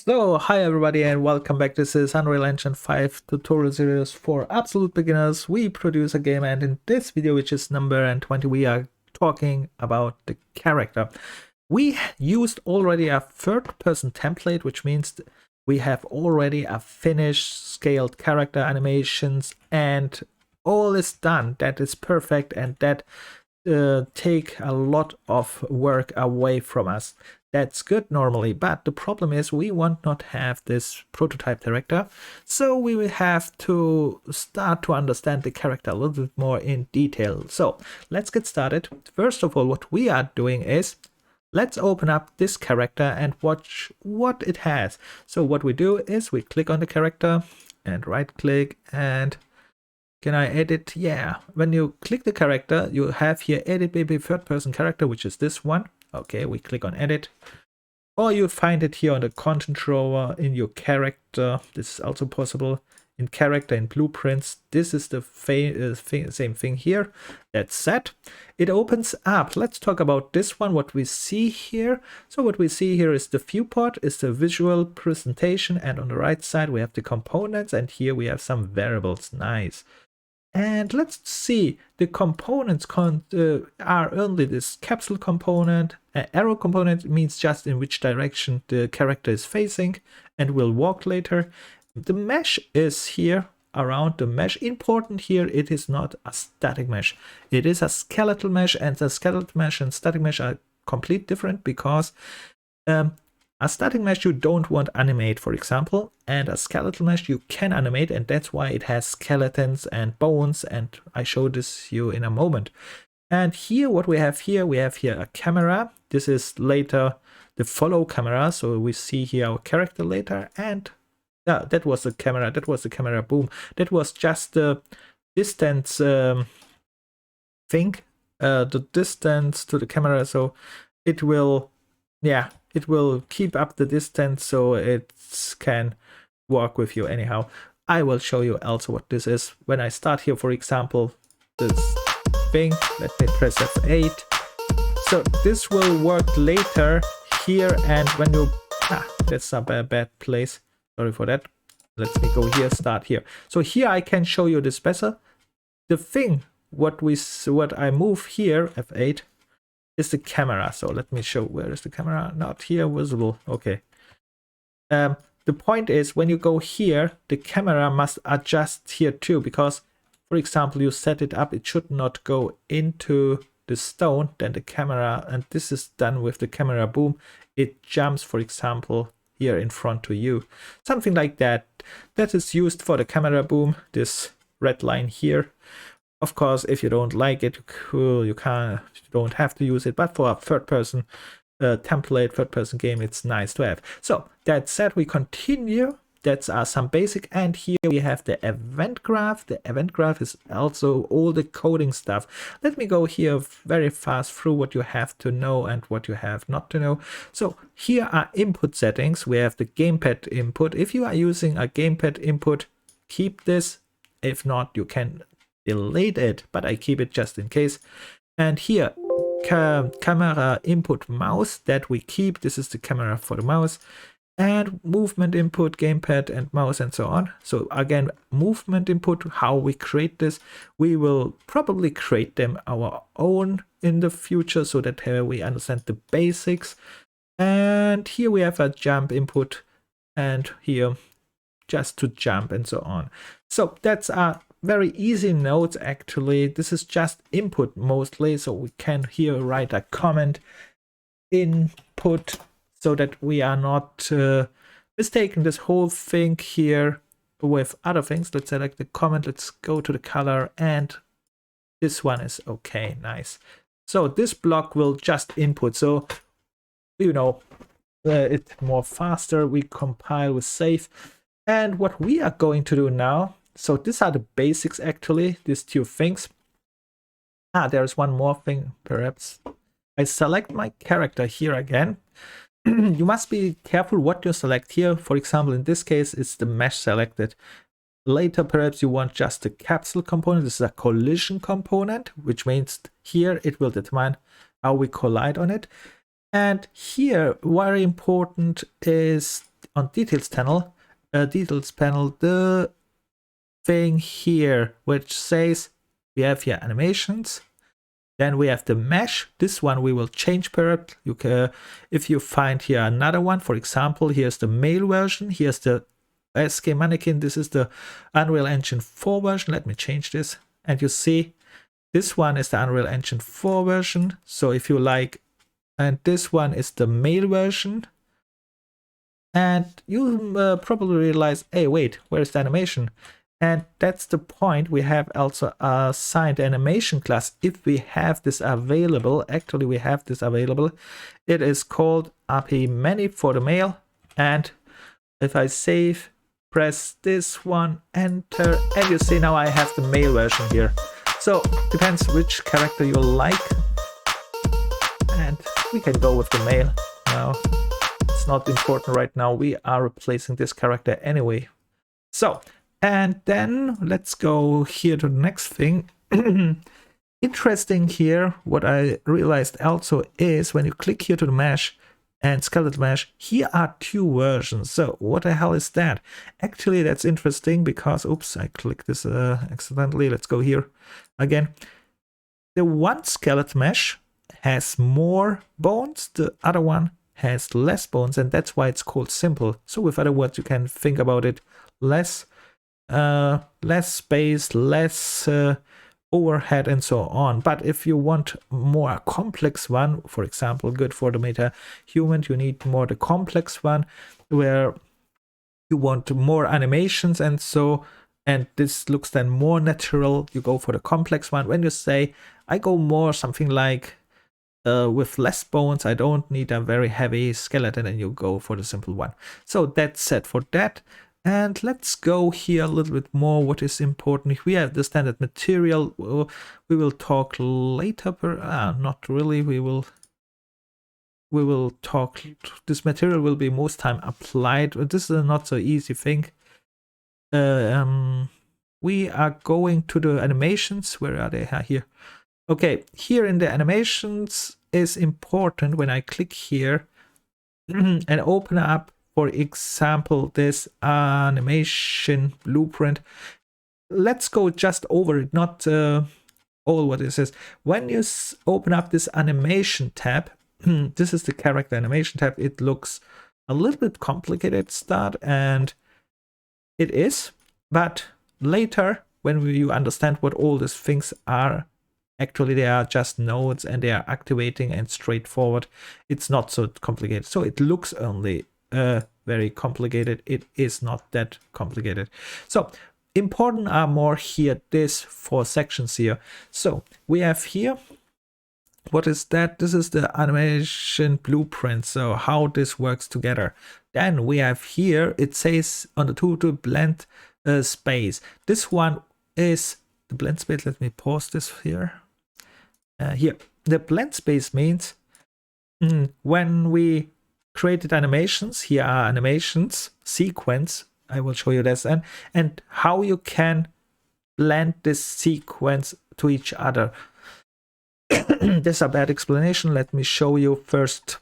So, hi everybody and welcome back. This is Unreal Engine 5 tutorial series for absolute beginners. We produce a game, and in this video, which is number 20, we are talking about the character. We used already a third-person template, which means we have already a finished scaled character animations, and all is done. That is perfect, and that take a lot of work away from us. That's good normally, but the problem is we want not have this prototype character, so we will have to start to understand the character a little bit more in detail. So let's get started. First of all, what we are doing is let's open up this character and watch what it has. So what we do is we click on the character and right click, and can I edit? Yeah, when you click the character, you have here edit baby third person character, which is this one. Okay, we click on edit, or you find it here on the content drawer in your character. This is also possible in character and blueprints. This is the same thing here. That's set. It opens up. Let's talk about this one, what we see here. So what we see here is the viewport, is the visual presentation, and on the right side we have the components, and here we have some variables. Nice. And let's see, the components are only this capsule component. Arrow component means just in which direction the character is facing and will walk later. The mesh is here around the mesh. Important here, it is not a static mesh. It is a skeletal mesh, and the skeletal mesh and static mesh are completely different because a static mesh you don't want animate, for example, and a skeletal mesh you can animate, and that's why it has skeletons and bones, and I show this you in a moment. And here what we have here a camera. This is later the follow camera, so we see here our character later, and yeah, that was the camera, boom. That was just the distance thing, the distance to the camera, so it will, yeah, it will keep up the distance so it can walk with you anyhow. I will show you also what this is. When I start here, for example, this thing, let me press F8. So this will work later here, and when you, that's a bad place. Sorry for that. Let me go here, start here. So here I can show you this better. The thing, what I move here, F8, is the camera. So let me show, where is the camera? Not here, visible. Okay. The point is, when you go here, the camera must adjust here too, because, for example, you set it up, it should not go into the stone, then the camera, and this is done with the camera boom, it jumps, for example, here in front to you. Something like that. That is used for the camera boom, this red line here. Of course, if you don't like it, you don't have to use it, but for a third-person template, third-person game, it's nice to have. So that said, we continue. That's some basic, and here we have the event graph. The event graph is also all the coding stuff. Let me go here very fast through what you have to know and what you have not to know. So here are input settings. We have the gamepad input. If you are using a gamepad input, keep this. If not, you can delete it, but I keep it just in case. And here, camera input mouse, that we keep. This is the camera for the mouse. And movement input, gamepad and mouse, and so on. So again, movement input, how we create this, we will probably create them our own in the future so that we understand the basics. And here we have a jump input, and here just to jump and so on. So that's a very easy notes actually. This is just input mostly, so we can here write a comment input so that we are not mistaking this whole thing here with other things. Let's select the comment, let's go to the color, and this one is okay, nice. So this block will just input, so you know it's more faster. We compile with save, and what we are going to do now, so these are the basics actually, these two things. There's one more thing perhaps. I select my character here again. You must be careful what you select here. For example, in this case, it's the mesh selected. Later, perhaps you want just the capsule component. This is a collision component, which means here it will determine how we collide on it. And here, very important is on details panel, the thing here which says we have here animations. Then we have the mesh. This one we will change perhaps. If you find here another one, for example, here's the male version. Here's the SK Mannequin. This is the Unreal Engine 4 version. Let me change this. And you see, this one is the Unreal Engine 4 version. So if you like, and this one is the male version. And you probably realize, hey, wait, where's the animation? And that's the point. We have also assigned animation class. If we have this available, actually we have this available. It is called API Many for the male. And if I save, press this one, enter, and you see now I have the male version here. So depends which character you like. And we can go with the male now. It's not important right now. We are replacing this character anyway. So, and then let's go here to the next thing. Interesting here, what I realized also is when you click here to the mesh and skeleton mesh, here are two versions. So what the hell is that? Actually, that's interesting because, oops, I clicked this accidentally. Let's go here again. The one skeleton mesh has more bones, the other one has less bones, and that's why it's called simple. So with other words, you can think about it less space, less overhead, and so on. But if you want more complex one, for example, good for the meta human, you need more the complex one where you want more animations and so, and this looks then more natural, you go for the complex one. When you say I go more something like with less bones, I don't need a very heavy skeleton, and you go for the simple one. So that's set for that. And let's go here a little bit more what is important. We have the standard material. We will talk later, not really. We will talk, this material will be most time applied. This is a not so easy thing. We are going to the animations. Where are they? Here. Okay, here in the animations is important when I click here and open up, for example, this animation blueprint. Let's go just over it, not all what it says. When you open up this animation tab, this is the character animation tab. It looks a little bit complicated start, and it is, but later when you understand what all these things are, actually they are just nodes and they are activating and straightforward. It's not so complicated. So it looks only very complicated. It is not that complicated. So important are more here, this 4 sections here. So we have here, what is that? This is the animation blueprint. So how this works together. Then we have here, it says on the tool to blend space. This one is the blend space. Let me pause this here. Here, the blend space means when we created animations, here are animations, sequence, I will show you this, and how you can blend this sequence to each other. This is a bad explanation. Let me show you first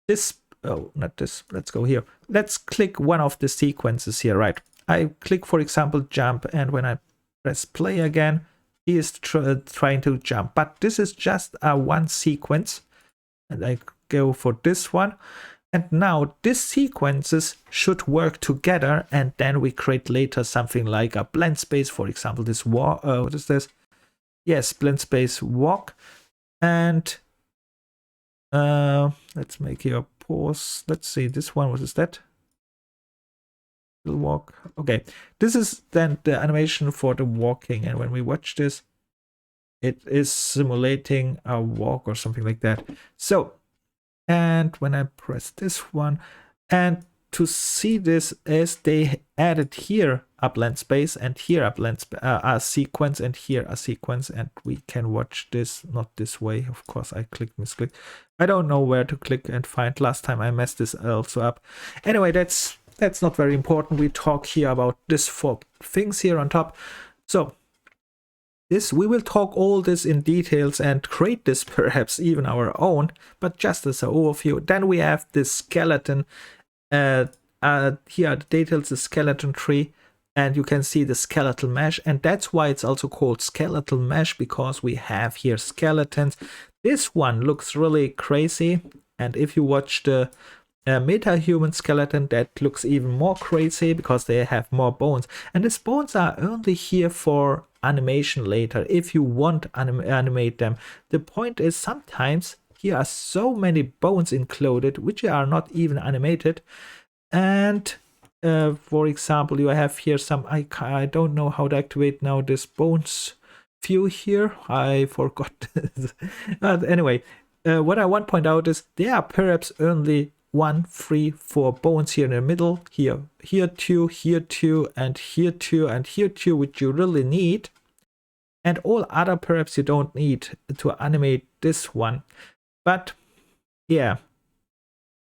this, oh, not this, let's go here. Let's click one of the sequences here, right? I click, for example, jump, and when I press play again, he is trying to jump, but this is just a one sequence, and I go for this one. And now these sequences should work together, and then we create later something like a blend space, for example, this walk. What is this? Yes, blend space walk. And let's make here a pause. Let's see, this one, what is that? Walk. Okay, this is then the animation for the walking, and when we watch this, it is simulating a walk or something like that. So, and when I press this one, and to see this is they added here a blend space, and here a blend a sequence, and here a sequence, and we can watch this not this way. Of course, I clicked, misclicked. I don't know where to click and find. Last time I messed this also up. Anyway, that's not very important. We talk here about this 4 things here on top. So this, we will talk all this in details and create this perhaps even our own, but just as an overview. Then we have this skeleton here are the details, the skeleton tree, and you can see the skeletal mesh, and that's why it's also called skeletal mesh, because we have here skeletons. This one looks really crazy, and if you watch the meta-human skeleton, that looks even more crazy because they have more bones, and these bones are only here for animation later if you want to animate them. The point is, sometimes here are so many bones included which are not even animated, and for example, you have here some, I don't know how to activate now this bones view here, I forgot. But anyway, what I want to point out is there are perhaps only 1, 3, 4 bones here in the middle, here 2, here 2, and here 2, and here 2, which you really need, and all other perhaps you don't need to animate this one. But yeah,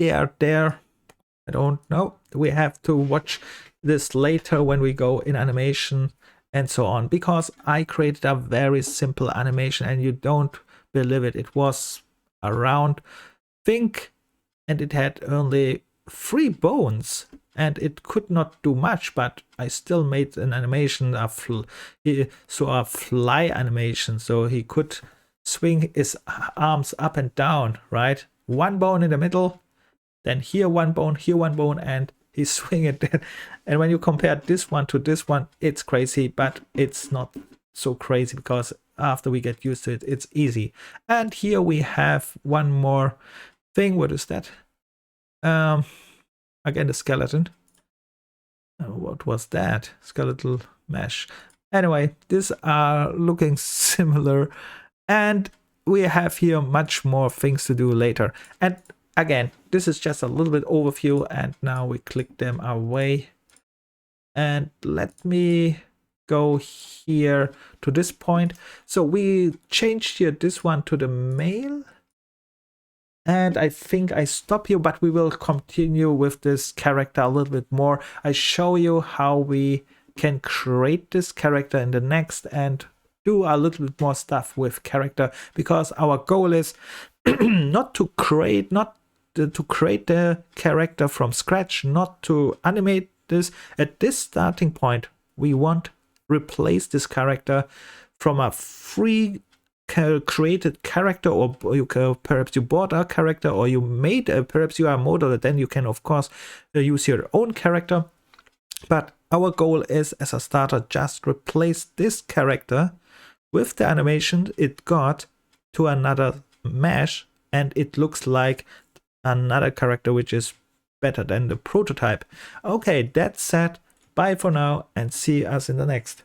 they are there. I don't know. We have to watch this later when we go in animation and so on, because I created a very simple animation and you don't believe it. It was around, think, and it had only 3 bones and it could not do much, but I still made an animation, a fly animation, so he could swing his arms up and down, right? 1 bone in the middle, then here 1 bone, here 1 bone, and he's swinging it. And when you compare this one to this one, it's crazy, but it's not so crazy because after we get used to it, it's easy. And here we have one more thing. What is that? Again, the skeleton. What was that? Skeletal mesh. Anyway, these are looking similar, and we have here much more things to do later. And again, this is just a little bit overview, and now we click them away. And let me go here to this point. So we changed here this one to the male. And I think I stop here, but we will continue with this character a little bit more. I show you how we can create this character in the next and do a little bit more stuff with character, because our goal is not to create the character from scratch, not to animate this at this starting point. We want to replace this character from a free created character, or perhaps you bought a character, or you made perhaps you are a modeler, then you can of course use your own character. But our goal is, as a starter, just replace this character with the animation it got to another mesh, and it looks like another character which is better than the prototype. Okay, that said, bye for now and see us in the next.